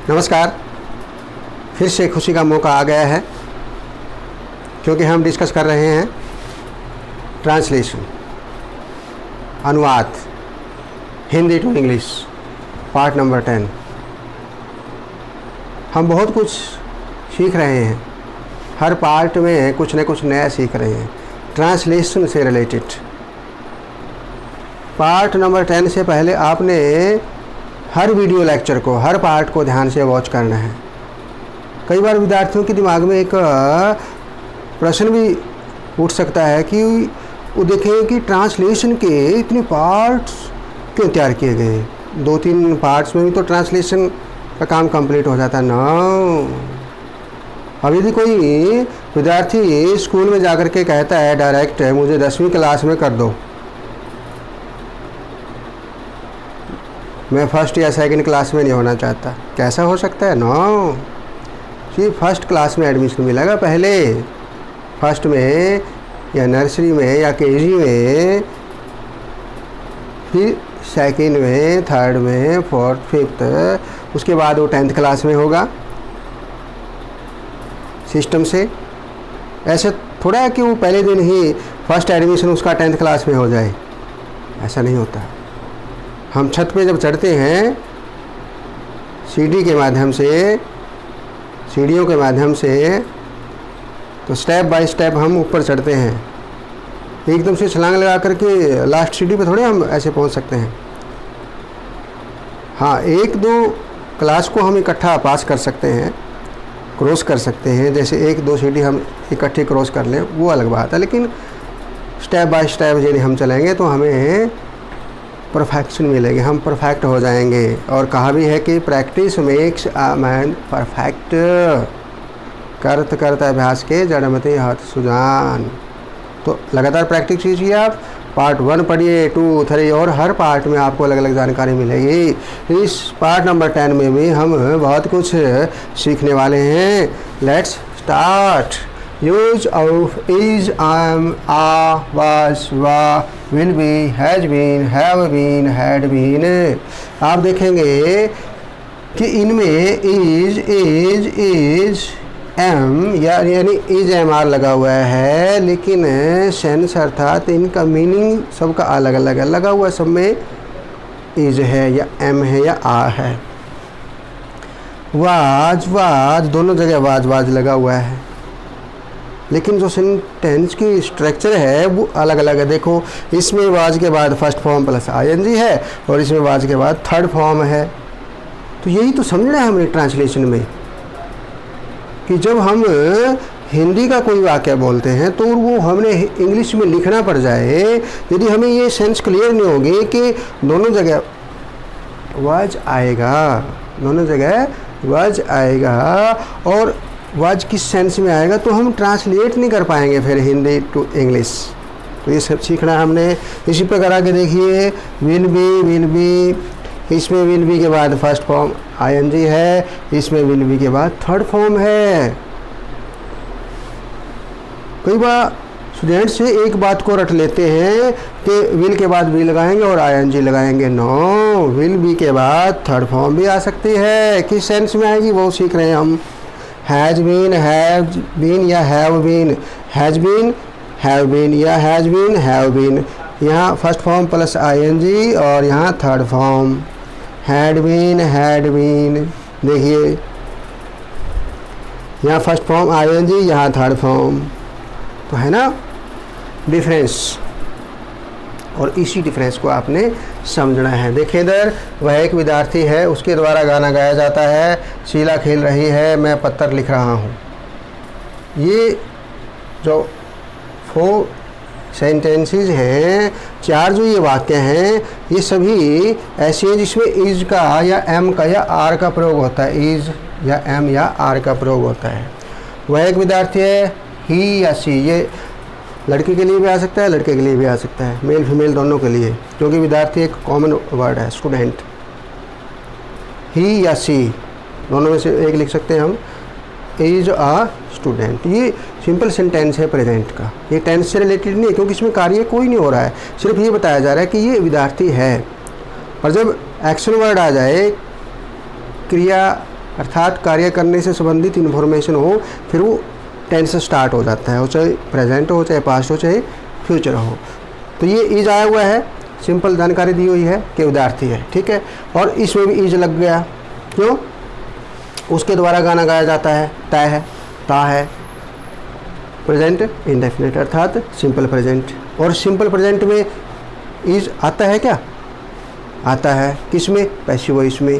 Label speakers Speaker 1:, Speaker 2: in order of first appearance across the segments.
Speaker 1: नमस्कार। फिर से खुशी का मौका आ गया है क्योंकि हम डिस्कस कर रहे हैं ट्रांसलेशन, अनुवाद Hindi to English, part number 10। हम बहुत कुछ सीख रहे हैं, हर पार्ट में कुछ न कुछ नया सीख रहे हैं ट्रांसलेशन से रिलेटेड। पार्ट नंबर 10 से पहले आपने हर वीडियो लेक्चर को, हर पार्ट को ध्यान से वॉच करना है। कई बार विद्यार्थियों के दिमाग में एक प्रश्न भी उठ सकता है कि वो देखें कि ट्रांसलेशन के इतने पार्ट्स क्यों तैयार किए गए। 2-3 पार्ट्स में भी तो ट्रांसलेशन का काम कंप्लीट हो जाता है ना। अब यदि कोई विद्यार्थी स्कूल में जाकर के कहता है डायरेक्ट मुझे 10वीं क्लास में कर दो, मैं फर्स्ट या सेकंड क्लास में नहीं होना चाहता, कैसा हो सकता है? नो, सिर्फ फर्स्ट क्लास में एडमिशन मिलेगा। पहले फर्स्ट में या नर्सरी में या केजी में, फिर सेकंड में, थर्ड में, फोर्थ, फिफ्थ, उसके बाद वो 10th क्लास में होगा सिस्टम से। ऐसे थोड़ा है कि वो पहले दिन ही फर्स्ट एडमिशन उसका 10th क्लास में हो जाए, ऐसा नहीं होता। हम छत पे जब चढ़ते हैं सीढ़ियों के माध्यम से तो स्टेप बाय स्टेप हम ऊपर चढ़ते हैं। एकदम से छलांग लगा करके लास्ट सीढ़ी पे थोड़े हम ऐसे पहुंच सकते हैं। हाँ, 1-2 क्लास को हम इकट्ठा पास कर सकते हैं, क्रॉस कर सकते हैं। जैसे 1-2 सीढ़ी हम इकट्ठी क्रॉस कर लें, वो अलग बात है। लेकिन स्टेप बाय स्टेप यदि हम चलेंगे तो हमें परफेक्शन मिलेगी, हम परफेक्ट हो जाएंगे। और कहा भी है कि practice makes a man perfect, करत करत अभ्यास के जड़मते हाथ सुजान। तो लगातार प्रैक्टिस कीजिए आप। पार्ट 1 पढ़िए, 2, 3 और हर पार्ट में आपको अलग अलग जानकारी मिलेगी। इस पार्ट नंबर 10 में भी हम बहुत कुछ सीखने वाले हैं। Let's start. Use of is, am, are, was, were, will be, has been, have been, had been. आप देखेंगे कि इनमें इज, एम यानी इज एम आर लगा हुआ है, लेकिन सेंस अर्थात इनका मीनिंग सबका अलग अलग है। लगा हुआ सब में इज है या एम है या आ है। वाज दोनों जगह वाज लगा हुआ है, लेकिन जो सेंटेंस की स्ट्रक्चर है वो अलग अलग है। देखो, इसमें वाज के बाद फर्स्ट फॉर्म प्लस आईएनजी है और इसमें वाज के बाद थर्ड फॉर्म है। तो यही तो समझना है हमने ट्रांसलेशन में कि जब हम हिंदी का कोई वाक्य बोलते हैं तो वो हमने इंग्लिश में लिखना पड़ जाए। यदि हमें ये सेंस क्लियर नहीं होगी कि दोनों जगह वाज आएगा, दोनों जगह वाज आएगा और वाज किस सेंस में आएगा, तो हम ट्रांसलेट नहीं कर पाएंगे फिर हिंदी टू इंग्लिश। तो ये सब सीखना हमने। इसी प्रकार आगे देखिए, विल बी, इसमें विल बी के बाद फर्स्ट फॉर्म आईएनजी है, इसमें विल बी के बाद थर्ड फॉर्म है। कई बार स्टूडेंट से एक बात को रट लेते हैं कि विल के बाद बी लगाएंगे और आईएनजी लगाएंगे। नो, विल बी के बाद थर्ड फॉर्म भी आ सकती है। किस सेंस में आएगी वो सीख रहे हैं हम। हैज बीन, हैव बीन या have been, has been, have been या हैज बीन, हैव बीन। यहाँ फर्स्ट फॉर्म प्लस आईएनजी और यहाँ थर्ड फॉर्म हैड बीन। देखिए, यहाँ फर्स्ट फॉर्म आईएनजी, यहाँ थर्ड फॉर्म। तो है ना डिफरेंस, और इसी डिफरेंस को आपने समझना है। देखिए इधर, वह एक विद्यार्थी है, उसके द्वारा गाना गाया जाता है। शीला खेल रही है, मैं पत्थर लिख रहा हूँ। ये जो 4 सेंटेंसेस हैं, 4 जो ये वाक्य हैं, ये सभी ऐसे हैं जिसमें इज का या एम का या आर का प्रयोग होता है। इज या एम या आर का प्रयोग होता है। वह एक विद्यार्थी है, ही या सी, ये लड़की के लिए भी आ सकता है, लड़के के लिए भी आ सकता है, मेल फीमेल दोनों के लिए, क्योंकि विद्यार्थी एक कॉमन वर्ड है। स्टूडेंट, ही या सी दोनों में से एक लिख सकते हैं हम। इज अ स्टूडेंट, ये सिंपल सेंटेंस है प्रेजेंट का, ये टेंस से रिलेटेड नहीं है क्योंकि इसमें कार्य कोई नहीं हो रहा है, सिर्फ ये बताया जा रहा है कि ये विद्यार्थी है। और जब एक्शन वर्ड आ जाए, क्रिया अर्थात कार्य करने से संबंधित इन्फॉर्मेशन हो, फिर वो टेंस स्टार्ट हो जाता है, वो चाहे प्रेजेंट हो, चाहे पास्ट हो, चाहे फ्यूचर हो। तो ये इज आया हुआ है, सिंपल जानकारी दी हुई है कि विद्यार्थी है, ठीक है। और इसमें भी इज लग गया, क्यों? उसके द्वारा गाना गाया जाता है, तय है, ता है, प्रेजेंट इंडेफिनिट अर्थात सिंपल प्रेजेंट। और सिंपल प्रेजेंट में इज आता है क्या? आता है। किस में? पैसिव वॉइस में।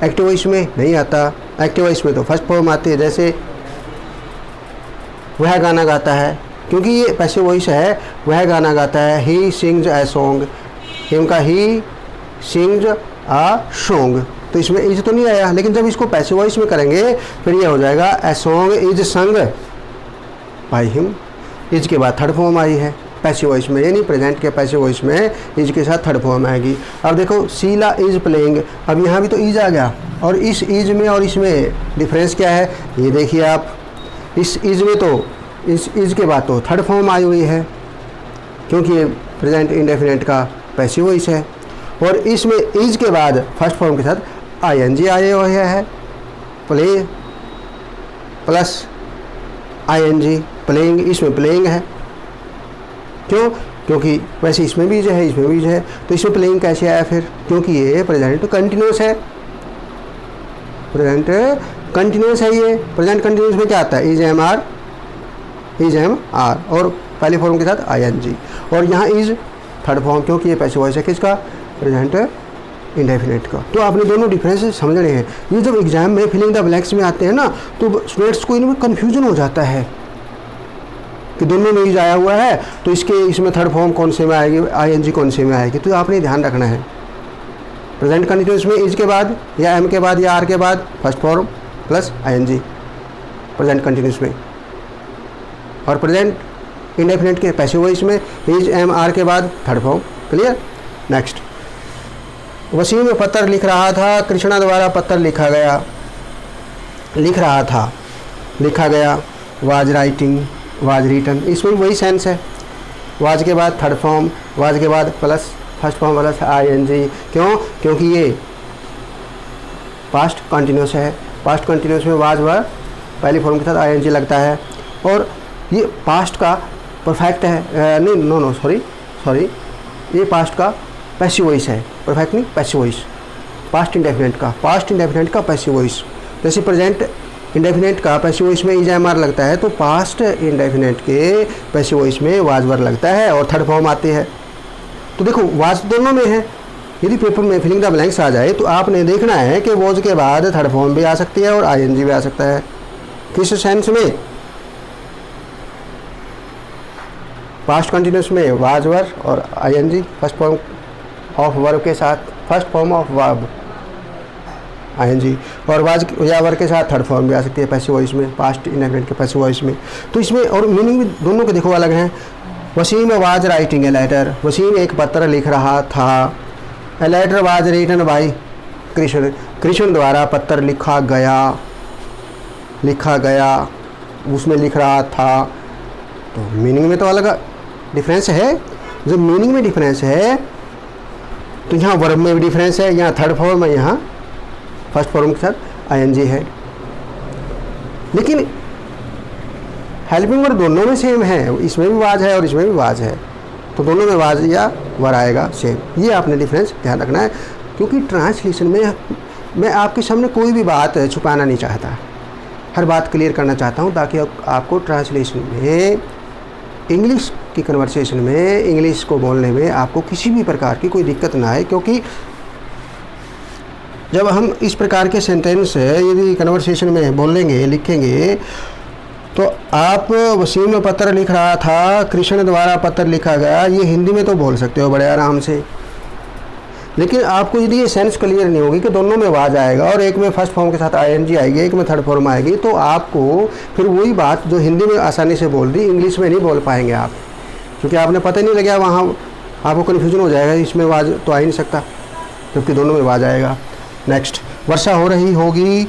Speaker 1: एक्टिव वॉइस में नहीं आता। एक्टिव वॉइस में तो फर्स्ट फॉर्म आती है, जैसे वह गाना गाता है, क्योंकि ये पैसिव वॉइस है, वह गाना गाता है। He sings a song, him का ही सिंग्स आ सॉन्ग, तो इसमें इज तो नहीं आया। लेकिन जब इसको पैसिव वॉइस में करेंगे फिर ये हो जाएगा a song is sung by him. Is के बाद थर्ड फॉर्म आई है पैसिव वॉइस में, यानी प्रेजेंट के पैसिव वॉइस में इज के साथ थर्ड फॉर्म आएगी। अब देखो शीला इज प्लेइंग, अब यहाँ भी तो इज आ गया, और इस इज में और इसमें डिफरेंस क्या है ये देखिए आप। इस इज में तो इस इज के बाद तो थर्ड फॉर्म आई हुई है, क्योंकि ये प्रेजेंट इंडेफिनिट का पैसिव वॉइस है। और इसमें इज के बाद फर्स्ट फॉर्म के साथ आईएनजी आए हुए है, प्ले प्लस आईएनजी, प्लेइंग, इसमें प्लेइंग है। क्यों? क्योंकि वैसे इसमें भी है, इसमें भी है, तो इसमें प्लेइंग कैसे आया फिर? क्योंकि ये प्रेजेंट कंटिन्यूस है, प्रेजेंट कंटिन्यूस है। ये प्रेजेंट कंटिन्यूस में क्या आता है? Is am are, is am are, और पहले फॉर्म के साथ आईएनजी। और यहाँ इज थर्ड फॉर्म, क्योंकि ये पैसिव वॉइस है किसका? प्रेजेंट इंडेफिनिट का। तो आपने दोनों डिफरेंसेस समझने हैं। ये जब एग्जाम में फिलिंग द ब्लैंक्स में आते हैं ना, तो स्टूडेंट्स को इनमें कन्फ्यूजन हो जाता है कि दोनों में इज आया हुआ है, तो इसमें थर्ड फॉर्म कौन से में आएगी, आईएनजी कौन से में आएगी। तो आपने ध्यान रखना है, प्रेजेंट कंटिन्यूस में इज के बाद या एम के बाद या आर के बाद first form plus ING present continuous में, और प्रेजेंट इंडेफिनिट के पैसिव वॉइस में इज एम आर के बाद third form. Clear? Next, Wasim पत्र लिख रहा था, कृष्णा द्वारा पत्र लिखा गया, लिख रहा था, लिखा गया, वाज राइटिंग, वाज रिटन, इसमें वही सेंस है। वाज के बाद थर्ड फॉर्म, वाज के बाद plus first form plus ING. क्यों? क्योंकि ये पास्ट कंटिन्यूस है, पास्ट कंटिन्यूस में वाज व पहली फॉर्म के साथ आईएनजी लगता है। और ये पास्ट का परफेक्ट है, नहीं नो सॉरी, ये पास्ट का पैसिव वॉइस है, परफेक्ट नहीं, पैसिव वॉइस, पास्ट इंडेफिनिट का पैसिव वॉइस। जैसे प्रेजेंट इंडेफिनिट का पैसिव वॉइस में इज एम आर लगता है, तो पास्ट इंडेफिनिट के पैसिव वॉइस में वाज वर लगता है और थर्ड फॉर्म आती है। तो देखो वाज दोनों में है। यदि पेपर में फिलिंग द ब्लैंक्स आ जाए तो आपने देखना है कि वॉज के बाद थर्ड फॉर्म भी आ सकती है और आईएनजी भी आ सकता है। किस सेंस में? पास्ट कंटिन्यूस में वाज वर और ING first form of verb के साथ, first form of verb ING, और वाज या वर्ब के साथ थर्ड फॉर्म भी आ सकती है पैसिव वॉइस में, पास्ट इंडेफिनिट के पैसिव वॉइस में। तो इसमें और मीनिंग भी दोनों के देखो अलग हैं। Wasim was writing a letter, Wasim एक पत्र लिख रहा था। A letter was written by Krishna, Krishna द्वारा पत्र लिखा गया, उसमें लिख रहा था। तो मीनिंग में तो अलग डिफरेंस है। जब मीनिंग में डिफरेंस है तो यहाँ वर्ब में भी डिफरेंस है, यहाँ थर्ड फॉर्म है, यहाँ फर्स्ट फॉर्म के साथ आईएनजी है। लेकिन हेल्पिंग वर्ब दोनों में सेम है, इसमें भी वाज है और इसमें भी वाज है, तो दोनों में वाज या वर आएगा सेम। ये आपने डिफरेंस ध्यान रखना है, क्योंकि ट्रांसलेशन में मैं आपके सामने कोई भी बात छुपाना नहीं चाहता, हर बात क्लियर करना चाहता हूँ, ताकि आपको ट्रांसलेशन में, इंग्लिश की कन्वर्सेशन में, इंग्लिश को बोलने में आपको किसी भी प्रकार की कोई दिक्कत ना आए। क्योंकि जब हम इस प्रकार के सेंटेंस यदि कन्वर्सेशन में बोलेंगे, लिखेंगे, तो आप वसीम पत्र लिख रहा था, कृष्ण द्वारा पत्र लिखा गया, ये हिंदी में तो बोल सकते हो बड़े आराम से। लेकिन आपको यदि ये सेंस क्लियर नहीं होगी कि दोनों में वाज आएगा और एक में फर्स्ट फॉर्म के साथ आईएनजी आएगी, एक में थर्ड फॉर्म आएगी, तो आपको फिर वही बात जो हिंदी में आसानी से बोल दी, इंग्लिश में नहीं बोल पाएंगे आप, क्योंकि आपने पता नहीं लगा, वहाँ आपको कन्फ्यूजन हो जाएगा, इसमें वाज तो आ ही नहीं सकता, जबकि दोनों में वाज आएगा। नेक्स्ट, वर्षा हो रही होगी,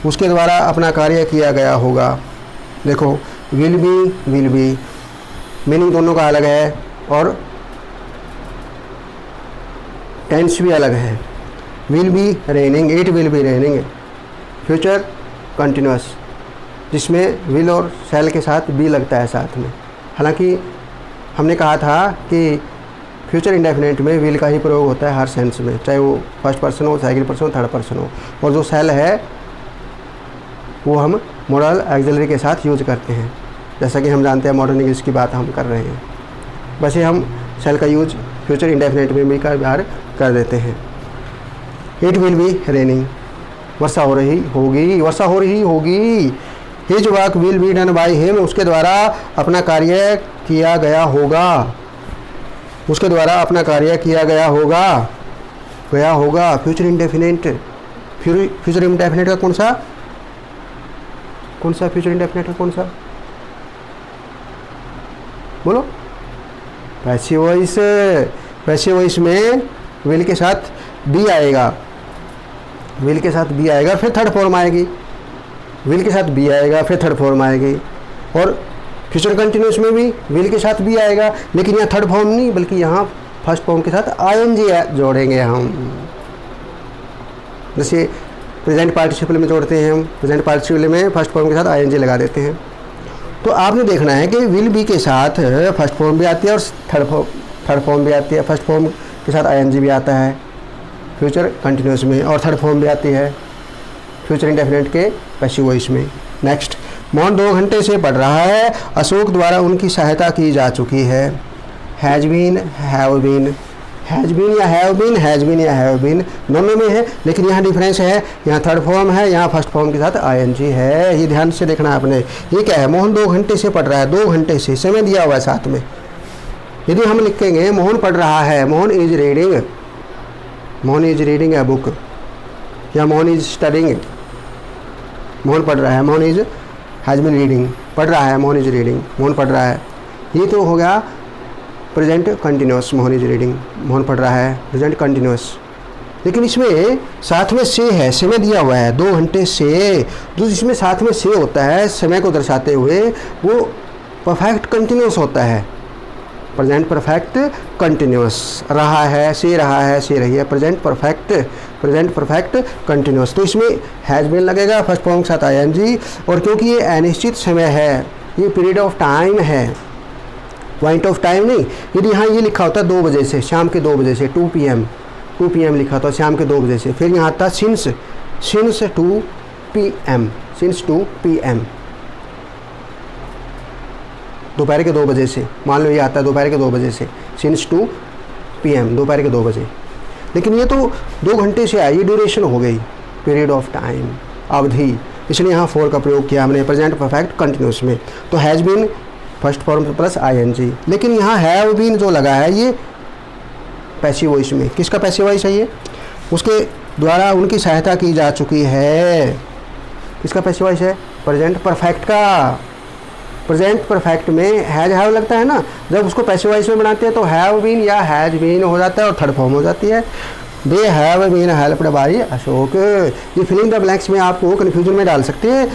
Speaker 1: उसके द्वारा अपना कार्य किया गया होगा। देखो विल बी, मीनिंग दोनों का अलग है और टेंस भी अलग है। Will be raining, it will be raining, future continuous, जिसमें विल और शैल के साथ बी लगता है साथ में। हालांकि हमने कहा था कि फ्यूचर इंडेफिनेट में विल का ही प्रयोग होता है हर सेंस में, चाहे वो फर्स्ट पर्सन हो, सेकंड पर्सन हो, थर्ड पर्सन हो। और जो शैल है वो हम मॉडल एक्सिलरी के साथ यूज करते हैं, जैसा कि हम जानते हैं मॉडर्न इंग्लिश की बात हम कर रहे हैं। वैसे हम शैल का यूज फ्यूचर इंडेफिनेट में भी व्यवहार कर देते हैं। इट विल बी रेनिंग, वर्षा हो रही होगी, वर्षा हो रही होगी। His work will be done by him, उसके द्वारा अपना कार्य किया गया होगा, उसके द्वारा अपना कार्य किया गया होगा। फ्यूचर इंडेफिनेट, फ्यूचर इंडेफिनेट का कौन सा फ्यूचर इंडेफिनेट का कौन सा, बोलो? Passive voice. पैसिव वॉइस में विल के साथ बी आएगा, विल के साथ बी आएगा, फिर थर्ड फॉर्म आएगी, विल के साथ बी आएगा, फिर थर्ड फॉर्म आएगी। और फ्यूचर कंटिन्यूस में भी विल के साथ बी आएगा, लेकिन यहाँ थर्ड फॉर्म नहीं, बल्कि यहाँ फर्स्ट फॉर्म के साथ आईएनजी जोड़ेंगे हम। जैसे प्रेजेंट पार्टिसिपल में जोड़ते हैं हम, प्रेजेंट पार्टिसिपल में फर्स्ट फॉर्म के साथ आईएनजी लगा देते हैं। तो आपने देखना है कि विल बी के साथ फर्स्ट फॉर्म भी आती है और थर्ड फॉर्म भी आती है। फर्स्ट फॉर्म के साथ आईएनजी भी आता है फ्यूचर कंटिन्यूस में, और थर्ड फॉर्म भी आती है फ्यूचर इंडेफिनेट के पैसिव वॉइस में। नेक्स्ट, मोहन 2 घंटे से पढ़ रहा है, अशोक द्वारा उनकी सहायता की जा चुकी है। Has been, have been, has been या हैव बीन, हैज़ बीन या हैव बीन दोनों में है, लेकिन यहाँ डिफरेंस है, यहाँ थर्ड फॉर्म है, यहाँ फर्स्ट फॉर्म के साथ आईएनजी है। ये ध्यान से देखना है आपने। ये क्या है? मोहन 2 घंटे से पढ़ रहा है, 2 घंटे से, समय दिया हुआ है साथ में। यदि हम लिखेंगे मोहन पढ़ रहा है, Mohan is reading, Mohan is reading a book, या मोहन इज स्टडिंग, मोहन पढ़ रहा है, Mohan is has been reading, पढ़ रहा है, मोहन इज रीडिंग, मोहन पढ़ रहा है। ये तो हो गया present continuous, Mohan is reading, Mohan पढ़ रहा है, प्रेजेंट कंटिन्यूस। लेकिन इसमें साथ में से है, समय दिया हुआ है 2 घंटे से, जो इसमें साथ में से होता है समय को दर्शाते हुए, वो परफेक्ट कंटिन्यूस होता है। प्रेजेंट परफेक्ट कंटिन्यूस, रहा है, से रही है, प्रेजेंट परफेक्ट कंटिन्यूस। तो इसमें हैज़ बीन लगेगा फर्स्ट फॉर्म के साथ आईएनजी, और क्योंकि ये अनिश्चित समय है, ये पीरियड ऑफ टाइम है, पॉइंट ऑफ टाइम नहीं। यदि यहाँ ये लिखा होता है 2 बजे से, शाम के 2 बजे से, 2 PM लिखा होता है शाम के 2 बजे से, फिर यहाँ आता सिंस 2 PM, सिंस 2 PM, दोपहर के 2 बजे से, मान लो ये आता है दोपहर के 2 बजे से, सिंस 2 PM, दोपहर के 2 बजे। लेकिन ये तो 2 घंटे से आई, ये ड्यूरेशन हो गई, पीरियड ऑफ टाइम, अवधि, इसलिए यहाँ फॉर का प्रयोग किया हमने प्रेजेंट परफेक्ट कंटिन्यूस में। तो has been first form plus ING, लेकिन यहाँ हैव बीन जो लगा है ये पैसिव वॉइस में। किसका पैसिव वॉइस है ये? उसके द्वारा उनकी सहायता की जा चुकी है। किसका पैसिव वॉइस है? प्रेजेंट परफेक्ट का। प्रेजेंट परफेक्ट में हैज हैव लगता है ना, जब उसको पैसिव वॉइस में बनाते हैं तो हैव बीन या हैज बीन हो जाता है और थर्ड फॉर्म हो जाती है। They have been helped by Ashok. ये फिलिंग द ब्लैंक्स में आपको कन्फ्यूजन में डाल सकते हैं,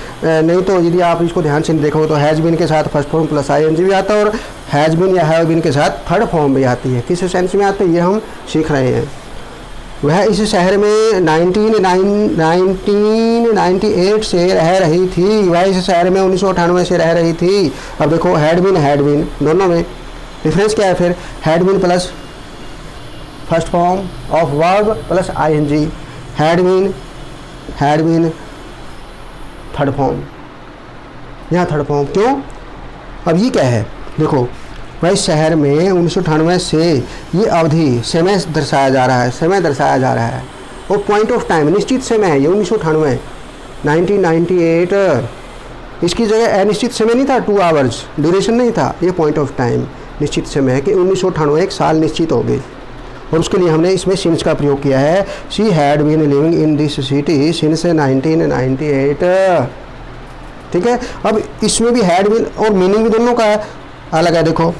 Speaker 1: नहीं तो यदि आप इसको ध्यान से देखो तो हैज़ बीन के साथ फर्स्ट फॉर्म प्लस आईएनजी भी आता है, और हैज़ बीन या हैव बीन के साथ थर्ड फॉर्म भी आती है। किस सेंस में आते हैं ये हम सीख रहे हैं। वह इस शहर में 1998 से रह रही थी, वह इस शहर में 1998 से रह रही थी। अब देखो हैड बीन दोनों में डिफरेंस क्या है? फिर had been plus first form of verb plus ING, had been third form, यहाँ थर्ड फॉर्म क्यों? अब ये क्या है? देखो वह शहर में 1998 से, ये अवधि समय दर्शाया जा रहा है, और पॉइंट ऑफ टाइम निश्चित समय है ये 1998, 1998। इसकी जगह अनिश्चित समय नहीं था, 2 आवर्स ड्यूरेशन नहीं था, ये पॉइंट ऑफ टाइम निश्चित समय है कि 1998 एक साल निश्चित हो गई, और उसके लिए हमने इसमें सिंस का प्रयोग किया है। She had been living in this city since 1998। ठीक है, अब इसमें भी हैड बीन और मीनिंग भी दोनों का अलग है। देखो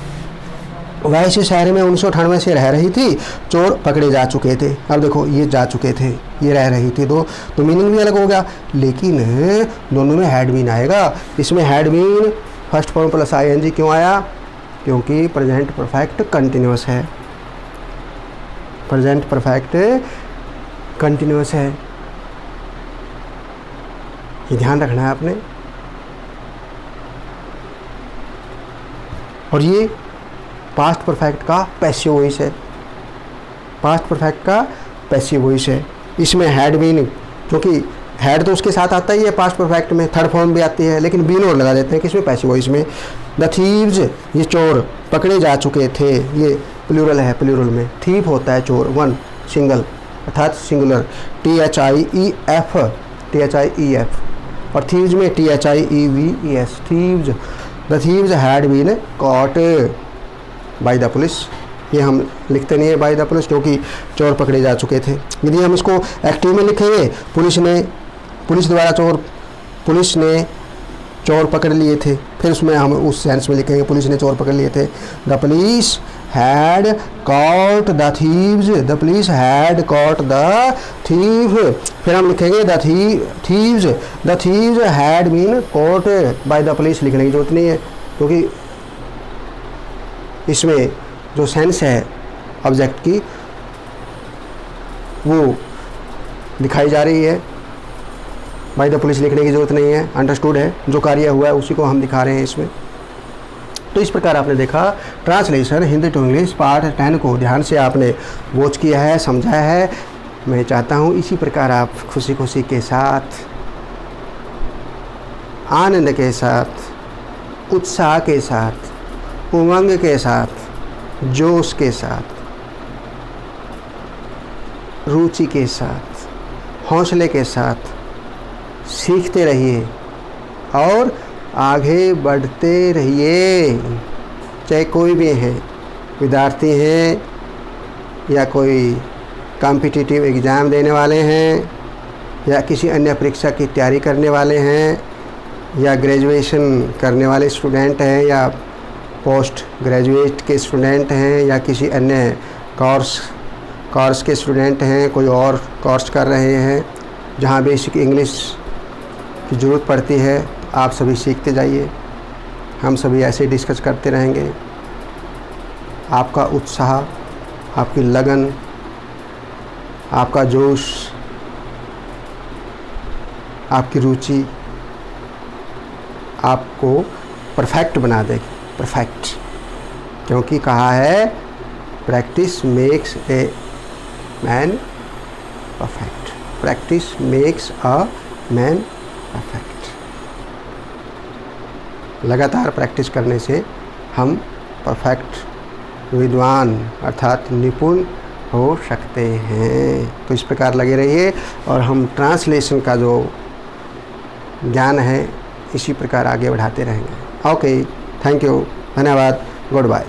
Speaker 1: वह इस शहर में 1998 से रह रही थी, चोर पकड़े जा चुके थे। अब देखो ये जा चुके थे, ये रह रही थी, तो मीनिंग भी अलग हो गया, लेकिन दोनों में हैड बीन आएगा। इसमें had been first form plus ING क्यों आया? क्योंकि प्रेजेंट परफेक्ट कंटिन्यूस है, प्रेजेंट परफेक्ट कंटिन्यूस है। ये ध्यान रखना है आपने। और ये पास्ट परफेक्ट का पैसिव वॉइस है, पास्ट परफेक्ट का पैसिव वॉइस है। इसमें हैड बीन, क्योंकि हैड तो उसके साथ आता ही है पास्ट परफेक्ट में, थर्ड फॉर्म भी आती है, लेकिन बीन और लगा देते हैं किसमें, पैसिव वॉइस में। द थीव्स, ये चोर पकड़े जा चुके थे, ये प्लूरल है, प्लूरल में थीप होता है चोर, वन सिंगल अर्थात सिंगुलर, THIEF, THIEF। और थीव्स में THIEVES, thieves. The thieves had been caught by the police, ये हम लिखते नहीं है बाय द पुलिस, क्योंकि चोर पकड़े जा चुके थे। यदि हम इसको एक्टिव में लिखेंगे, पुलिस ने चोर पकड़ लिए थे, फिर उसमें हम उस सेंस में लिखेंगे पुलिस ने चोर पकड़ लिए थे। The police had caught the thieves, the police had caught the thief, फिर हम लिखेंगे the thieves had been caught by the police. लिखने की जरूरत नहीं है, क्योंकि इसमें जो सेंस है ऑब्जेक्ट की वो दिखाई जा रही है, बाय द पुलिस लिखने की ज़रूरत नहीं है, अंडरस्टूड है, जो कार्य हुआ है उसी को हम दिखा रहे हैं इसमें। तो इस प्रकार आपने देखा translation Hindi to English part 10 को ध्यान से आपने वॉच किया है, समझा है। मैं चाहता हूँ इसी प्रकार आप खुशी खुशी के साथ, आनंद के साथ, उत्साह के साथ, उमंग के साथ, जोश के साथ, रुचि के साथ, हौसले के साथ सीखते रहिए और आगे बढ़ते रहिए। चाहे कोई भी है, विद्यार्थी हैं या कोई कॉम्पिटिटिव एग्ज़ाम देने वाले हैं या किसी अन्य परीक्षा की तैयारी करने वाले हैं या ग्रेजुएशन करने वाले स्टूडेंट हैं या पोस्ट ग्रेजुएट के स्टूडेंट हैं या किसी अन्य कोर्स के स्टूडेंट हैं, कोई और कोर्स कर रहे हैं जहाँ बेसिक इंग्लिश की ज़रूरत पड़ती है, आप सभी सीखते जाइए। हम सभी ऐसे डिस्कस करते रहेंगे। आपका उत्साह, आपकी लगन, आपका जोश, आपकी रुचि आपको परफेक्ट बना देगी, परफेक्ट। क्योंकि कहा है practice makes a man perfect, practice makes a man perfect. लगातार प्रैक्टिस करने से हम परफेक्ट विद्वान अर्थात निपुण हो सकते हैं। तो इस प्रकार लगे रहिए और हम ट्रांसलेशन का जो ज्ञान है इसी प्रकार आगे बढ़ाते रहेंगे। ओके, थैंक यू, धन्यवाद, गुड बाय।